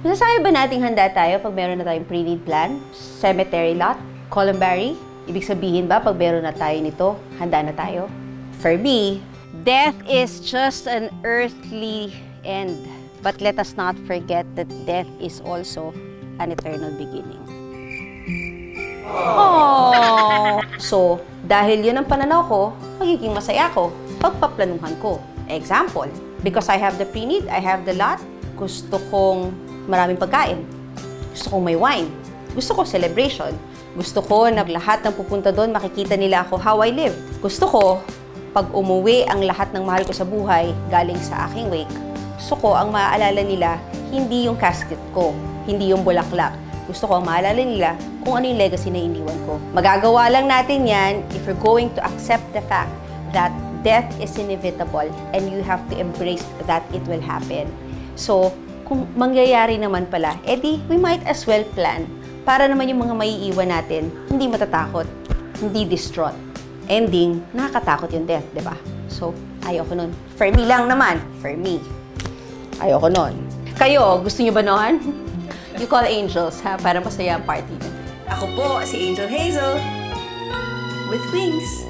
Masasabi ba nating handa tayo pag meron na tayong pre-need plan, cemetery lot, columbary? Ibig sabihin ba pag meron na tayo nito, handa na tayo? For me, death is just an earthly end. But let us not forget that death is also an eternal beginning. Oh. So, dahil yun ang pananaw ko, magiging masaya ko pagpaplanuhan ko. Example, because I have the pre-need, I have the lot, gusto kong maraming pagkain, gusto kong may wine, gusto ko celebration, gusto ko na lahat ng pupunta doon makikita nila ako how I live. Gusto ko, pag umuwi ang lahat ng mahal ko sa buhay galing sa aking wake, gusto ko ang maaalala nila hindi yung casket ko, hindi yung bulaklak. Gusto ko ang maalala nila kung ano yung legacy na iniwan ko. Magagawa lang natin yan if you're going to accept the fact that death is inevitable and you have to embrace that it will happen. So, kung mangyayari naman pala, edi we might as well plan para naman yung mga maiiwan natin hindi matatakot, hindi distraught. Ending, nakakatakot yung death, di ba? So, ayoko nun. For me lang naman. For me. Ayoko nun. Kayo, gusto nyo ba nun? You call angels, ha? Para masaya ang party nyo. Ako po, si Angel Hazel. With wings.